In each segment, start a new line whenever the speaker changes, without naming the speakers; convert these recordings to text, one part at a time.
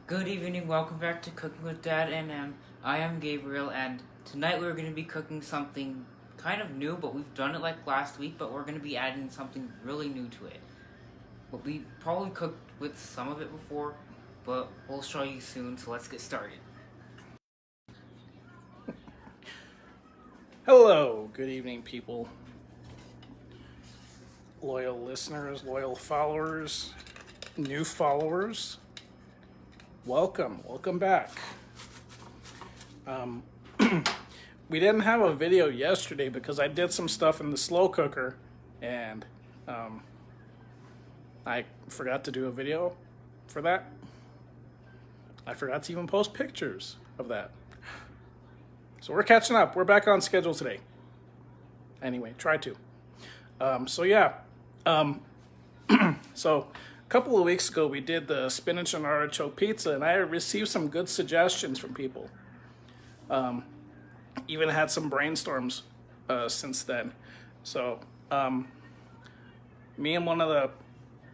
Good evening, welcome back to Cooking with Dad and I am Gabriel, and tonight we're going to be cooking something kind of new, but we've done it like last week, but we're going to be adding something really new to it. But we probably cooked with some of it before, but we'll show you soon, so let's get started.
Hello, good evening, people. Loyal listeners, loyal followers, new followers. Welcome back. We didn't have a video yesterday because I did some stuff in the slow cooker and I forgot to do a video for that. I forgot to even post pictures of that. So we're catching up. We're back on schedule today. Anyway, try to. So a couple of weeks ago, we did the spinach and artichoke pizza, and I received some good suggestions from people. Even had some brainstorms since then. So me and one of the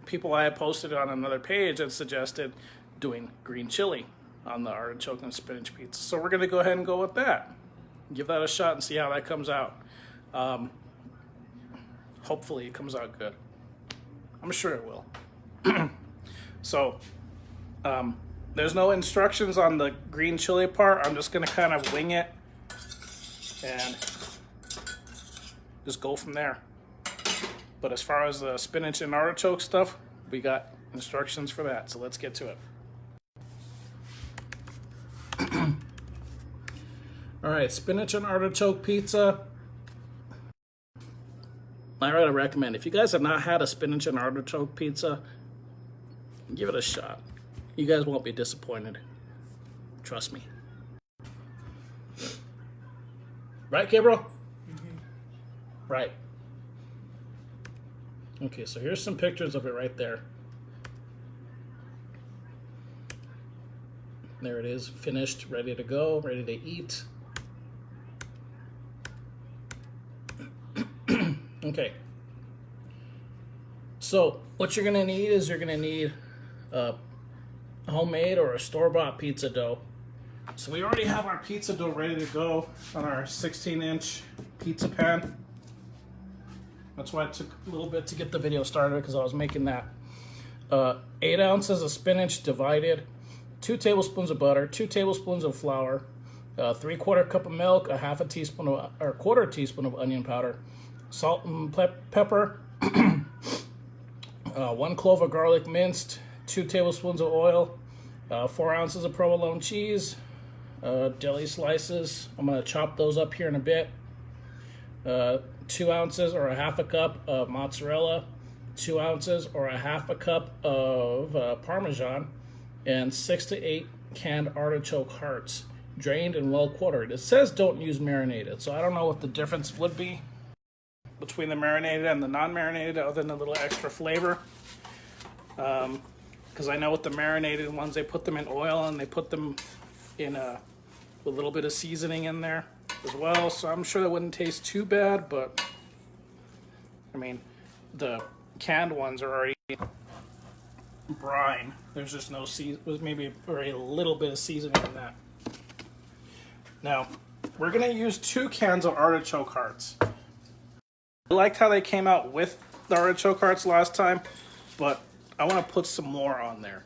people I had posted on another page had suggested doing green chili on the artichoke and spinach pizza. So we're going to go ahead and go with that. Give that a shot and see how that comes out. Hopefully it comes out good. I'm sure it will. So, there's no instructions on the green chili part. I'm just going to kind of wing it and just go from there. But as far as the spinach and artichoke stuff, we got instructions for that. So let's get to it. All right, spinach and artichoke pizza. I really recommend, if you guys have not had a spinach and artichoke pizza, give it a shot. You guys won't be disappointed. Trust me. Right, Gabriel? Mm-hmm. Right. Okay, so here's some pictures of it right there. There it is, finished, ready to go, ready to eat. Okay. So what you're gonna need is you're gonna need a homemade or a store-bought pizza dough. So we already have our pizza dough ready to go on our 16-inch pizza pan. That's why it took a little bit to get the video started, because I was making that. 8 ounces of spinach divided, 2 tablespoons of butter, 2 tablespoons of flour, 3/4 cup of milk, a half a teaspoon of, or quarter teaspoon of onion powder, salt and pepper, 1 clove of garlic minced, 2 tablespoons of oil, 4 ounces of provolone cheese, deli slices. I'm going to chop those up here in a bit. 2 ounces or a half a cup of mozzarella, 2 ounces or a half a cup of Parmesan, and 6 to 8 canned artichoke hearts, drained and well quartered. It says don't use marinated, so I don't know what the difference would be between the marinated and the non-marinated, other than a little extra flavor. Because I know with the marinated ones, they put them in oil and they put them in with a little bit of seasoning in there as well. So I'm sure that wouldn't taste too bad, but I mean, the canned ones are already brine. There's just no maybe very little bit of seasoning in that. Now, we're gonna use 2 cans of artichoke hearts. I liked how they came out with the artichoke hearts last time, but I want to put some more on there.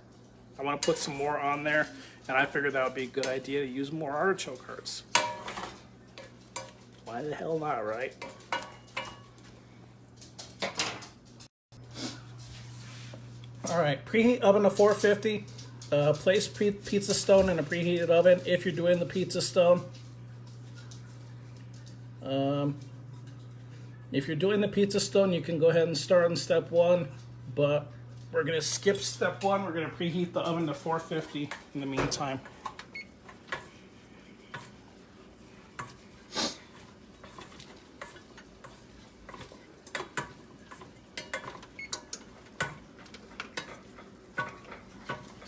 And I figured that would be a good idea to use more artichoke hearts. Why the hell not, right? All right, preheat oven to 450. Place pizza stone in a preheated oven if you're doing the pizza stone. If you're doing the pizza stone, you can go ahead and start on step 1, but we're going to skip step 1. We're going to preheat the oven to 450 in the meantime.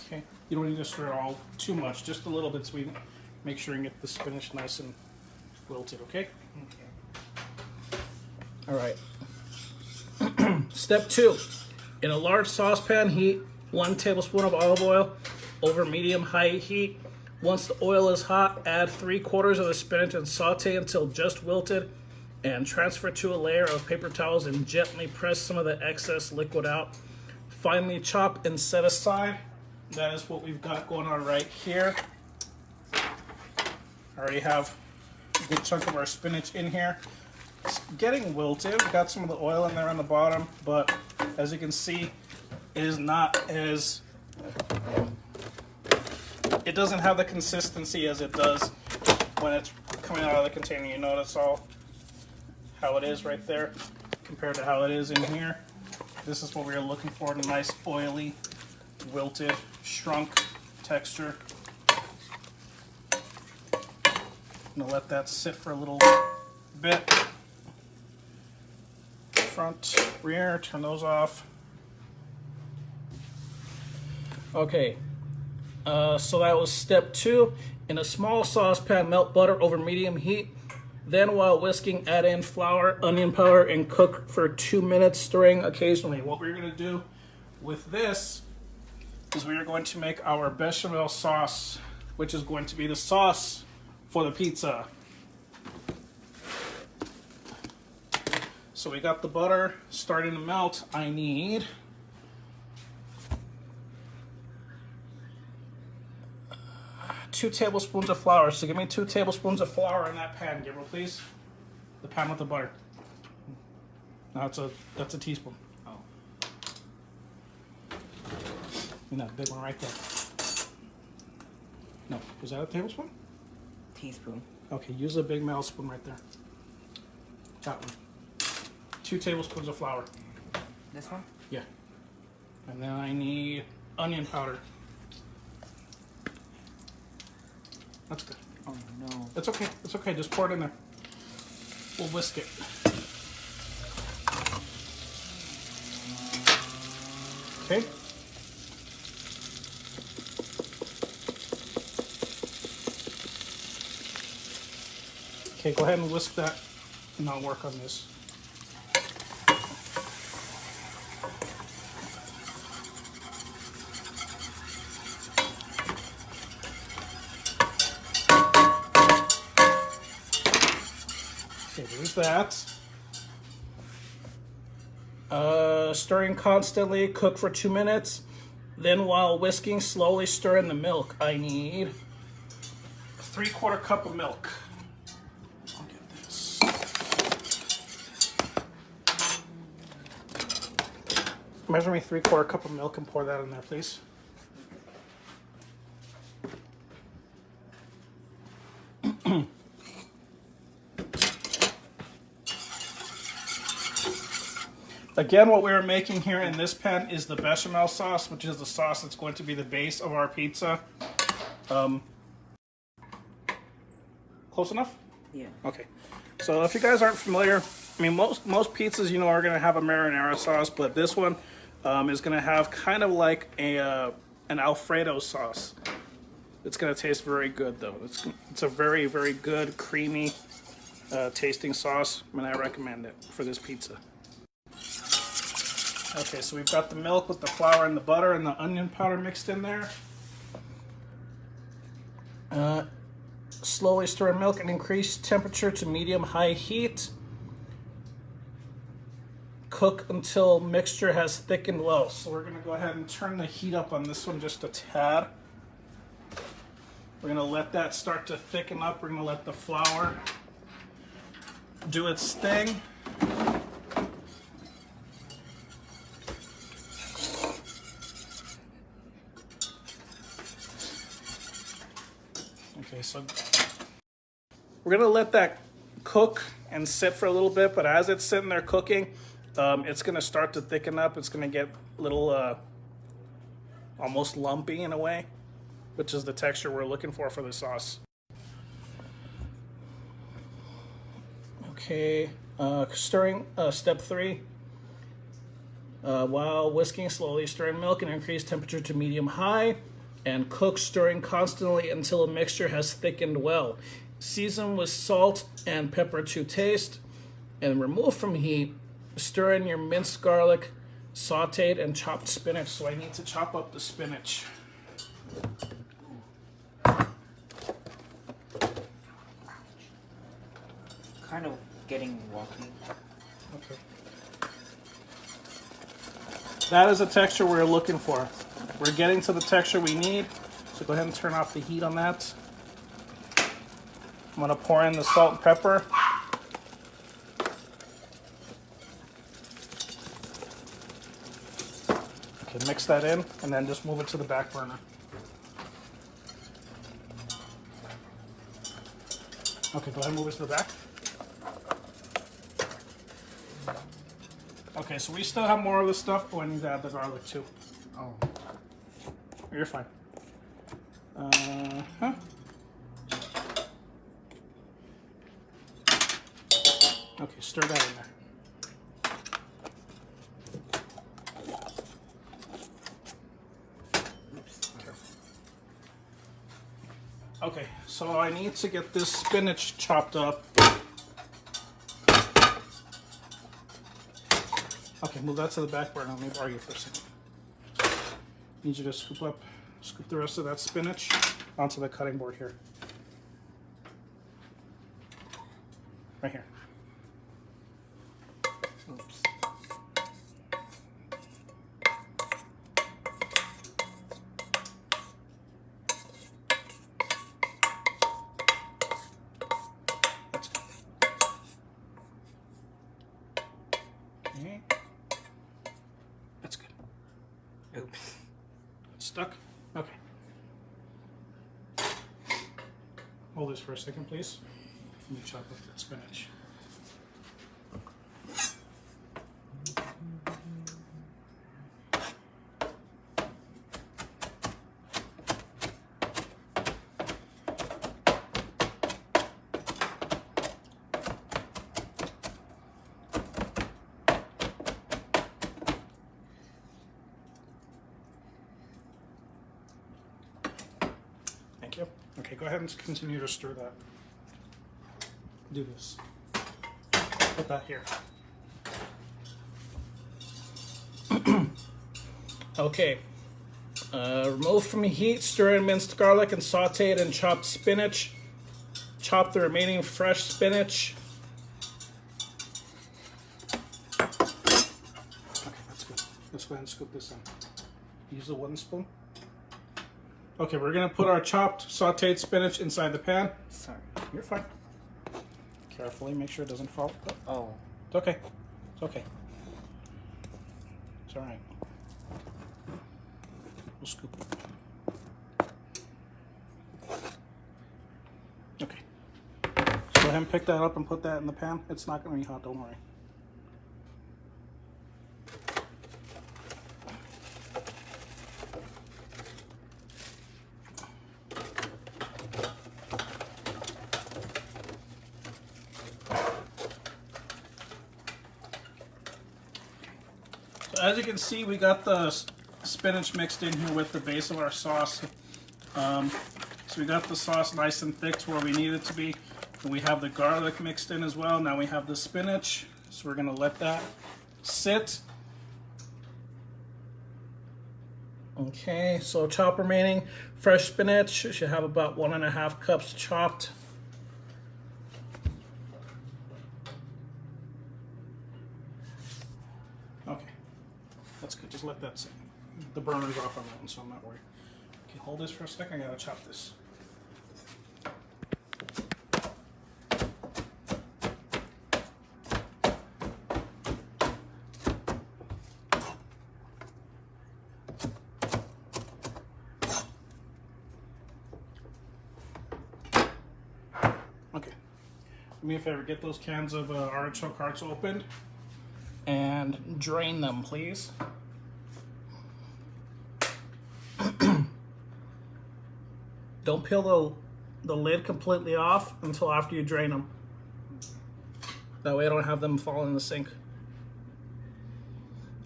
Okay, you don't need to stir all too much, just a little bit, so we make sure you get the spinach nice and wilted, okay? Okay. All right. Step 2. In a large saucepan, heat 1 tablespoon of olive oil over medium-high heat. Once the oil is hot, add 3/4 of the spinach and saute until just wilted, and transfer to a layer of paper towels and gently press some of the excess liquid out. Finely chop and set aside. That is what we've got going on right here. I already have a good chunk of our spinach in here. It's getting wilted. We've got some of the oil in there on the bottom, but as you can see, it is not as... It doesn't have the consistency as it does when it's coming out of the container. You notice how it is right there compared to how it is in here. This is what we are looking for, a nice oily, wilted, shrunk texture. I'm gonna let that sit for a little bit. Front, rear, turn those off. Okay, so that was step 2. In a small saucepan, melt butter over medium heat. Then while whisking, add in flour, onion powder, and cook for 2 minutes, stirring occasionally. What we're gonna do with this is we are going to make our bechamel sauce, which is going to be the sauce for the pizza. So we got the butter starting to melt. I need 2 tablespoons of flour. So give me 2 tablespoons of flour in that pan, Gabriel, please. The pan with the butter. No, that's a teaspoon.
Oh.
And that big one right there. No, is that a tablespoon?
Teaspoon.
Okay, use a big metal spoon right there. That one. 2 tablespoons of flour.
This one?
Yeah. And then I need onion powder. That's good.
Oh no.
It's okay. It's okay. Just pour it in there. We'll whisk it. Okay. Okay, go ahead and whisk that and I'll work on this. Okay, there's that. Stirring constantly, cook for 2 minutes. Then while whisking, slowly stir in the milk. I need 3/4 cup of milk. I'll get this. Measure me 3/4 cup of milk and pour that in there, please. Again, what we are making here in this pan is the bechamel sauce, which is the sauce that's going to be the base of our pizza. Close enough?
Yeah.
Okay. So if you guys aren't familiar, I mean, most pizzas, you know, are going to have a marinara sauce, but this one is going to have kind of like an Alfredo sauce. It's going to taste very good, though. It's a very, very good, creamy tasting sauce, and I recommend it for this pizza. Okay, so we've got the milk with the flour and the butter and the onion powder mixed in there. Slowly stir in milk and increase temperature to medium-high heat. Cook until mixture has thickened well. So we're going to go ahead and turn the heat up on this one just a tad. We're going to let that start to thicken up. We're going to let the flour do its thing. Okay, so we're gonna let that cook and sit for a little bit, but as it's sitting there cooking, it's gonna start to thicken up. It's gonna get a little almost lumpy in a way, which is the texture we're looking for the sauce. Okay, stirring, step 3. While whisking, slowly stir in milk and increase temperature to medium-high. And cook, stirring constantly until a mixture has thickened well. Season with salt and pepper to taste, and remove from heat. Stir in your minced garlic, sauteed and chopped spinach. So I need to chop up the spinach.
kind of getting wonky.
Okay. That is the texture we're looking for. We're getting to the texture we need. So go ahead and turn off the heat on that. I'm going to pour in the salt and pepper. Okay, mix that in and then just move it to the back burner. Okay, go ahead and move it to the back. Okay, so we still have more of the stuff. Oh, I need to add the garlic too.
Oh.
You're fine. Okay, stir that in there. Okay, so I need to get this spinach chopped up. Okay, move that to the back burner. Let me borrow you for a second. Need you to scoop the rest of that spinach onto the cutting board here. Right here.
Oops.
That's good. Okay. That's good.
Oops.
It's stuck? Okay. Hold this for a second, please. Let me chop up that spinach. Thank you. Okay, go ahead and continue to stir that. Do this. Put that here. Okay. Remove from heat, stir in minced garlic and sauteed and chopped spinach. Chop the remaining fresh spinach. Okay, that's good. Let's go ahead and scoop this in. Use the wooden spoon. Okay, we're gonna put our chopped, sauteed spinach inside the pan.
Sorry.
You're fine. Carefully, make sure it doesn't fall.
Oh.
It's okay. It's okay. It's all right. We'll scoop it. Okay. So go ahead and pick that up and put that in the pan. It's not gonna be hot, don't worry. As you can see, we got the spinach mixed in here with the base of our sauce. So we got the sauce nice and thick to where we need it to be. And we have the garlic mixed in as well. Now we have the spinach. So we're gonna let that sit. Okay, so chop remaining fresh spinach. Should have about 1.5 cups chopped. Okay. That's good. Just let that sit. The burner's off on that one, so I'm not worried. Okay, hold this for a second. I gotta chop this. Okay. Do me a favor. Get those cans of artichoke hearts opened and drain them, please. Don't peel the lid completely off until after you drain them. That way I don't have them fall in the sink.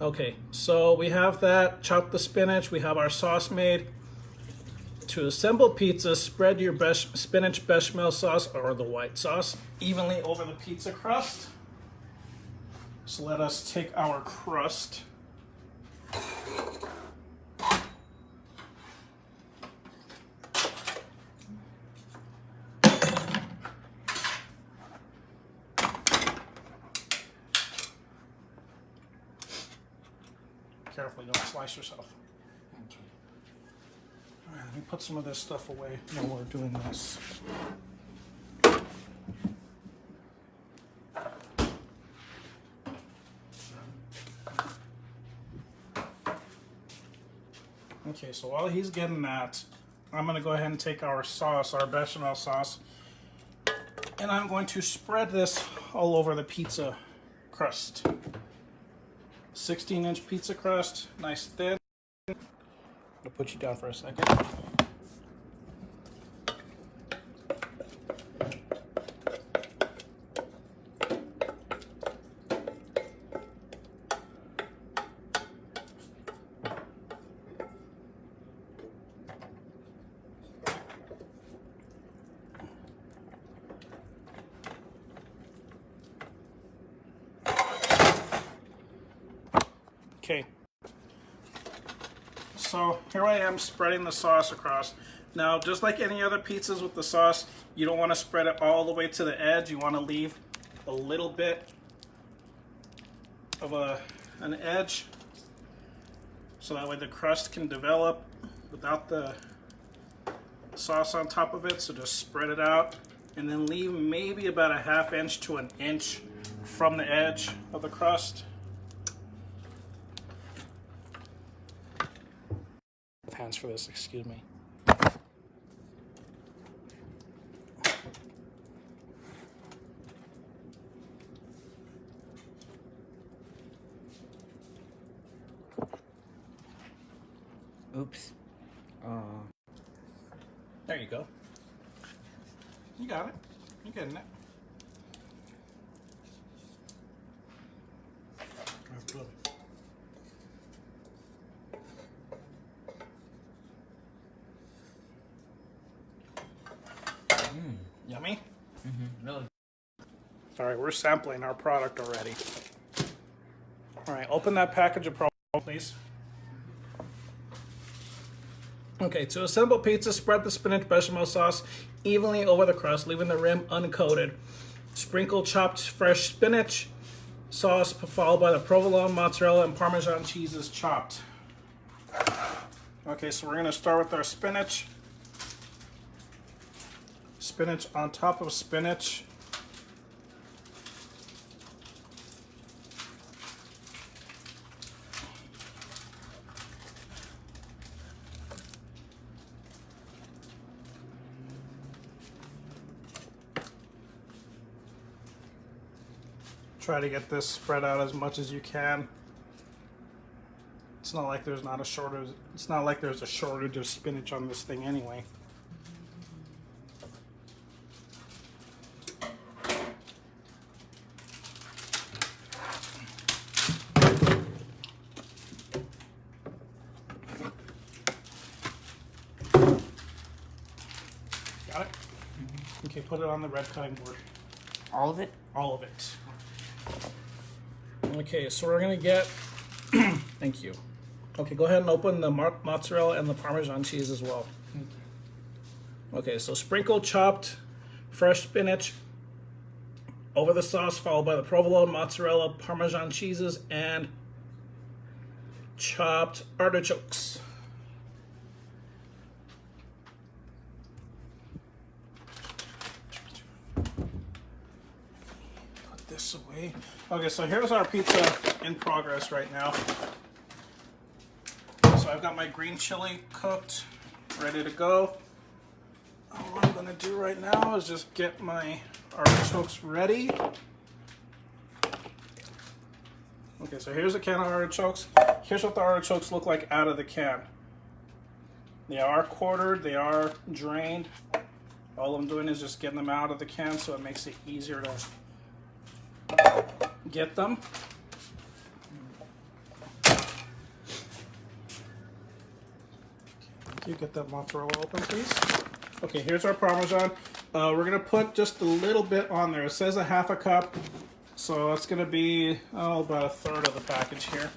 Okay, so we have that. Chop the spinach. We have our sauce made. To assemble pizza, spread your spinach bechamel sauce, or the white sauce, evenly over the pizza crust. So let us take our crust. carefully, don't slice yourself. Okay. All right, let me put some of this stuff away while we're doing this. Okay, so while he's getting that, I'm going to go ahead and take our sauce, our bechamel sauce, and I'm going to spread this all over the pizza crust. 16-inch pizza crust, nice thin. I'll put you down for a second. Okay, so here I am spreading the sauce across. Now, just like any other pizzas with the sauce, you don't want to spread it all the way to the edge. You want to leave a little bit of an edge so that way the crust can develop without the sauce on top of it. So just spread it out and then leave maybe about a ½ inch to an inch from the edge of the crust. Hands for this, excuse me.
Oops.
There you go. You got it. You're getting it. That's good. Yummy?
Mm-hmm. Really.
Alright, we're sampling our product already. Alright, open that package of promo, please. Okay, to assemble pizza, spread the spinach bechamel sauce evenly over the crust, leaving the rim uncoated. Sprinkle chopped fresh spinach sauce, followed by the provolone, mozzarella, and Parmesan cheeses chopped. Okay, so we're going to start with our spinach. Spinach on top of spinach. Try to get this spread out as much as you can. It's not like there's not a shortage. It's not like there's a shortage of spinach on this thing anyway. Got it? Okay, put it on the red cutting board.
All of it?
All of it. Okay, so we're gonna get, thank you. Okay, go ahead and open the mozzarella and the Parmesan cheese as well. Okay, so sprinkle chopped fresh spinach over the sauce, followed by the provolone, mozzarella, Parmesan cheeses, and chopped artichokes. Put this away. Okay, so here's our pizza in progress right now. So I've got my green chili cooked, ready to go. All I'm gonna do right now is just get my artichokes ready. Okay, so here's a can of artichokes. Here's what the artichokes look like out of the can. They are quartered, they are drained. All I'm doing is just getting them out of the can so it makes it easier to get them. Can you get that mozzarella open, please? Okay, here's our Parmesan. We're gonna put just a little bit on there. It says a ½ cup, so that's gonna be about 1/3 of the package here.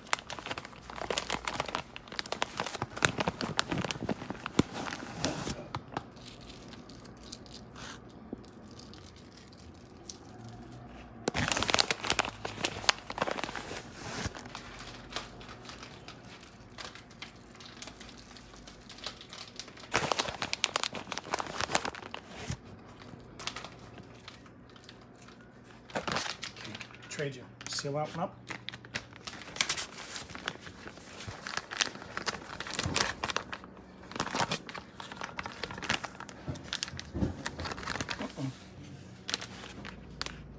trade you. Seal that one up.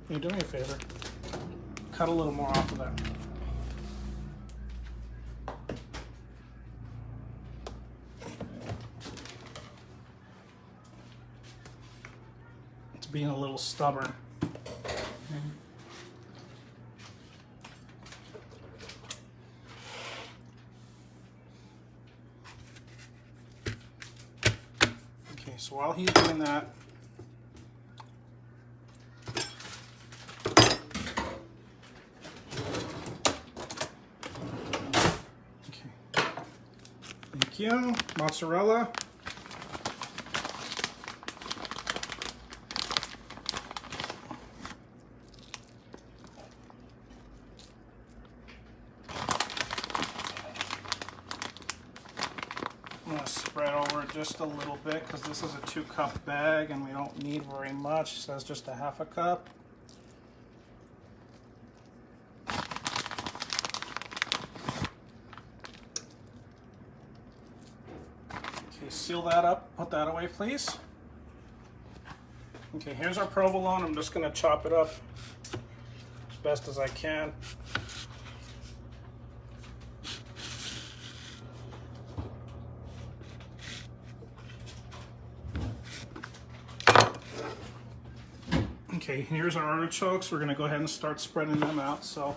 Can you do me a favor? Cut a little more off of that. It's being a little stubborn. Okay, so while he's doing that, mozzarella. I'm going to spread over just a little bit because this is a 2-cup bag and we don't need very much. It says just a half a cup. Seal that up, put that away please. Okay, here's our provolone. I'm just going to chop it up as best as I can. Okay, here's our artichokes. We're going to go ahead and start spreading them out. So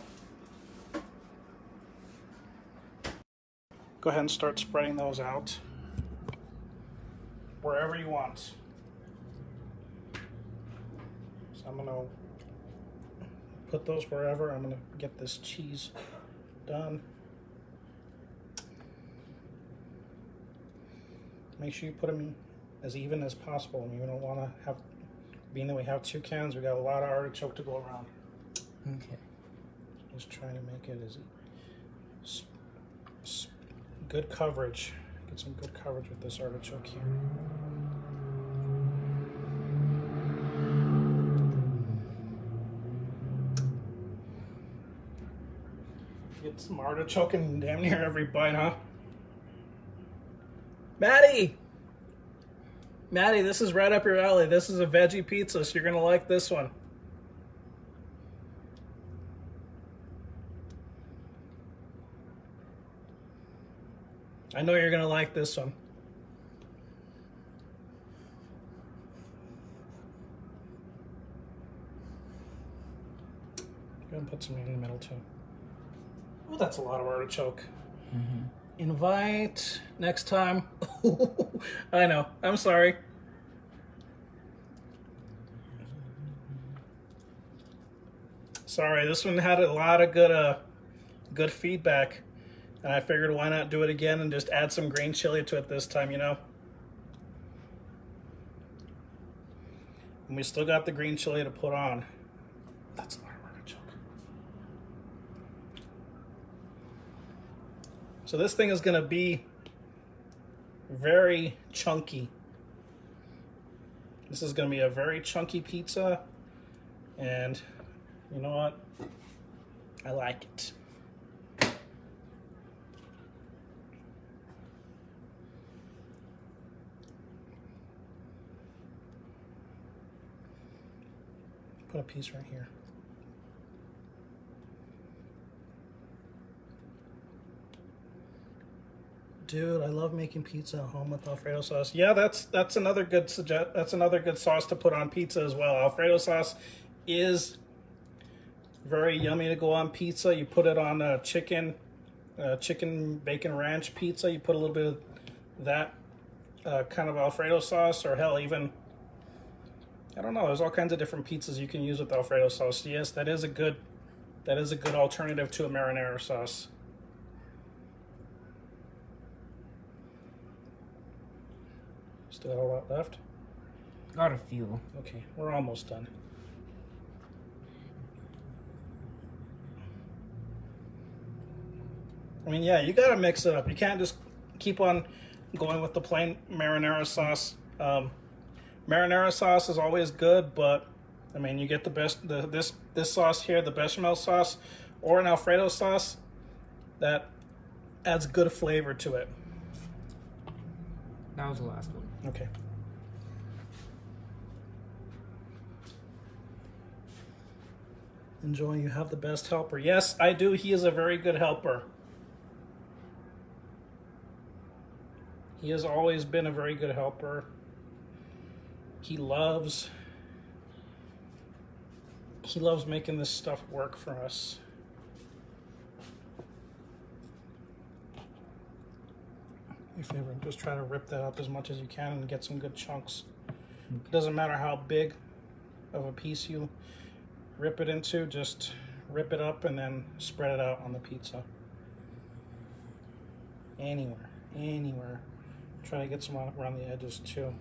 go ahead and start spreading those out wherever you want. So I'm gonna put those wherever. I'm gonna get this cheese done. Make sure you put them in as even as possible. You don't want to have, being that we have 2 cans, we got a lot of artichoke to go around.
Okay.
Just trying to make it as good coverage. Get some good coverage with this artichoke here. Get some artichoke in damn near every bite, huh? Maddie! Maddie, this is right up your alley. This is a veggie pizza, so you're gonna like this one. I know you're gonna like this one. I'm gonna put some in the middle too. Oh, that's a lot of artichoke.
Mm-hmm.
Invite next time. I know. I'm sorry. Sorry, this one had a lot of good feedback. And I figured why not do it again and just add some green chili to it this time, you know? And we still got the green chili to put on. That's a lot of artichoke. So this thing is going to be very chunky. This is going to be a very chunky pizza. And you know what? I like it. Put a piece right here. Dude, I love making pizza at home with Alfredo sauce. Yeah, that's another good sauce to put on pizza as well. Alfredo sauce is very yummy to go on pizza. You put it on a chicken bacon ranch pizza. You put a little bit of that kind of Alfredo sauce, or hell, even, I don't know, there's all kinds of different pizzas you can use with Alfredo sauce. Yes, that is a good alternative to a marinara sauce. Still got a lot left?
Got a few.
Okay, we're almost done. I mean, yeah, you gotta mix it up. You can't just keep on going with the plain marinara sauce. Marinara sauce is always good, but I mean, you get the best, this sauce here, the bechamel sauce, or an Alfredo sauce, that adds good flavor to it.
That was the last one.
Okay. Enjoy, you have the best helper. Yes, I do. He is a very good helper. He has always been a very good helper. He loves making this stuff work for us. Your favorite, just try to rip that up as much as you can and get some good chunks. It doesn't matter how big of a piece you rip it into, just rip it up and then spread it out on the pizza. Anywhere. Try to get some around the edges too.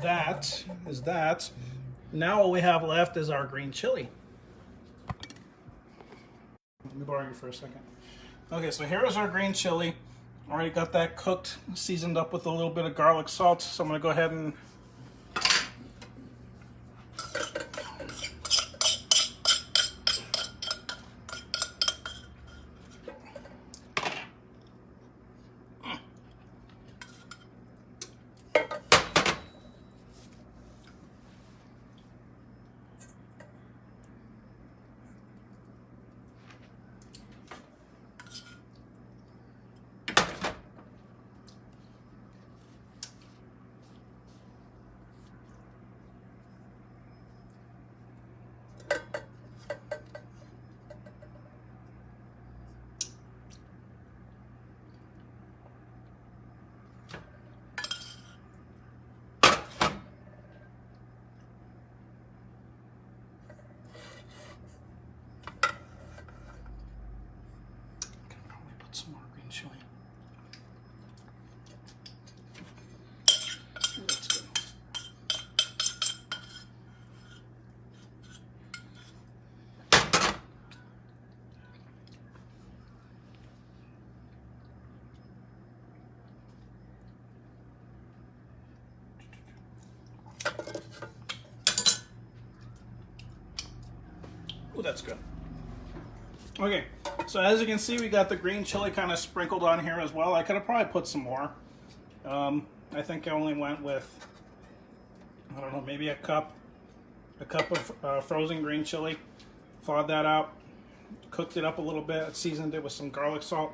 That is that. Now all we have left is our green chili. Let me borrow you for a second. Okay, so here is our green chili. Already got that cooked, seasoned up with a little bit of garlic salt. So I'm gonna go ahead and some more green chili. That's good. Oh, that's good. Okay. So as you can see, we got the green chili kind of sprinkled on here as well. I could have probably put some more. I think I only went with, I don't know, maybe a cup of frozen green chili. Thawed that out, cooked it up a little bit, seasoned it with some garlic salt.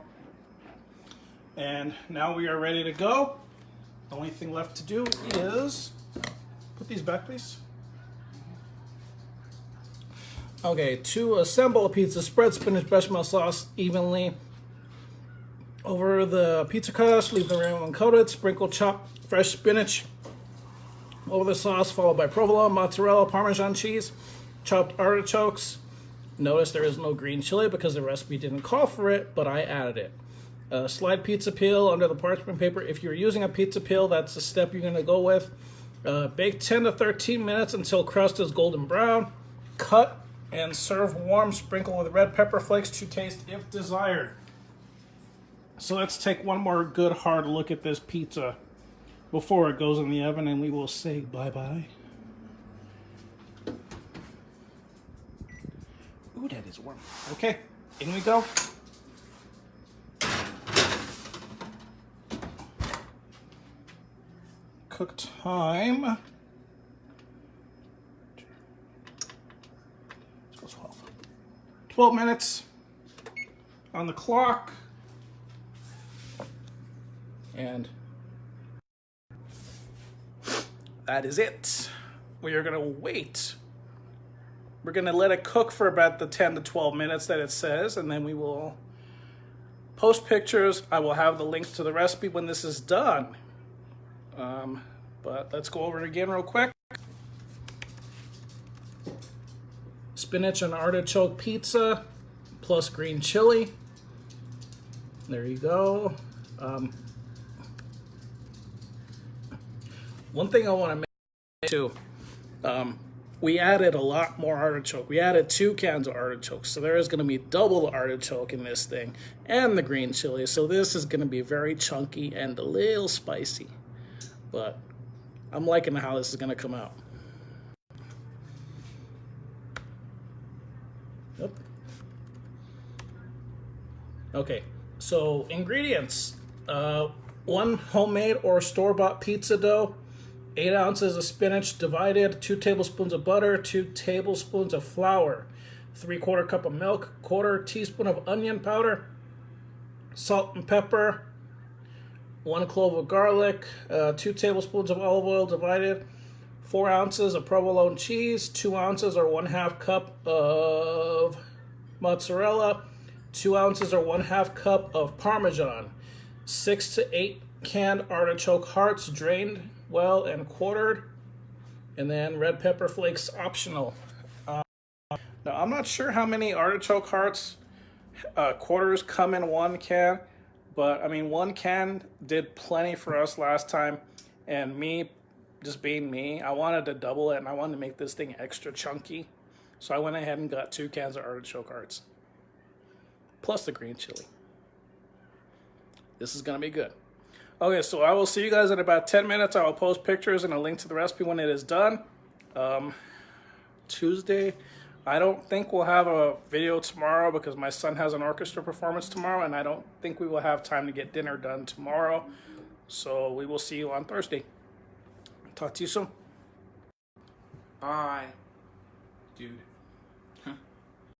And now we are ready to go. The only thing left to do is, put these back please. Okay, to assemble a pizza, spread spinach bechamel sauce evenly over the pizza crust, leave the rim uncoated, sprinkle chopped fresh spinach over the sauce, followed by provolone, mozzarella, Parmesan cheese, chopped artichokes. Notice there is no green chili because the recipe didn't call for it, but I added it. Slide pizza peel under the parchment paper. If you're using a pizza peel, that's the step you're going to go with. Bake 10 to 13 minutes until crust is golden brown. Cut and serve warm, sprinkle with red pepper flakes to taste if desired. So let's take one more good hard look at this pizza before it goes in the oven, and we will say bye-bye. Ooh, that is warm. Okay, in we go. Cook time. 12 minutes on the clock. And that is it. We are gonna wait. We're gonna let it cook for about the 10 to 12 minutes that it says, and then we will post pictures. I will have the link to the recipe when this is done. But let's go over it again real quick. Spinach and artichoke pizza plus green chili. There you go. One thing I want to make too, we added a lot more artichoke. We added 2 cans of artichoke, so there is going to be double the artichoke in this thing and the green chili. So this is going to be very chunky and a little spicy, but I'm liking how this is going to come out. Yep. Okay, so ingredients: 1 homemade or store-bought pizza dough, 8 ounces of spinach divided, 2 tablespoons of butter, 2 tablespoons of flour, 3/4 cup of milk, 1/4 teaspoon of onion powder, salt and pepper, 1 clove of garlic, 2 tablespoons of olive oil divided, 4 ounces of provolone cheese, 2 ounces or 1/2 cup of mozzarella, 2 ounces or 1/2 cup of Parmesan, 6 to 8 canned artichoke hearts drained well and quartered, and then red pepper flakes optional. Now I'm not sure how many artichoke hearts quarters come in 1 can, but I mean 1 can did plenty for us last time, and me just being me, I wanted to double it and I wanted to make this thing extra chunky, so I went ahead and got 2 cans of artichoke hearts plus the green chili. This is gonna be good. Okay, so I will see you guys in about 10 minutes. I will post pictures and a link to the recipe when it is done. Tuesday, I don't think we'll have a video tomorrow because my son has an orchestra performance tomorrow, and I don't think we will have time to get dinner done tomorrow. So we will see you on Thursday. Talk to you soon.
Bye.
Dude.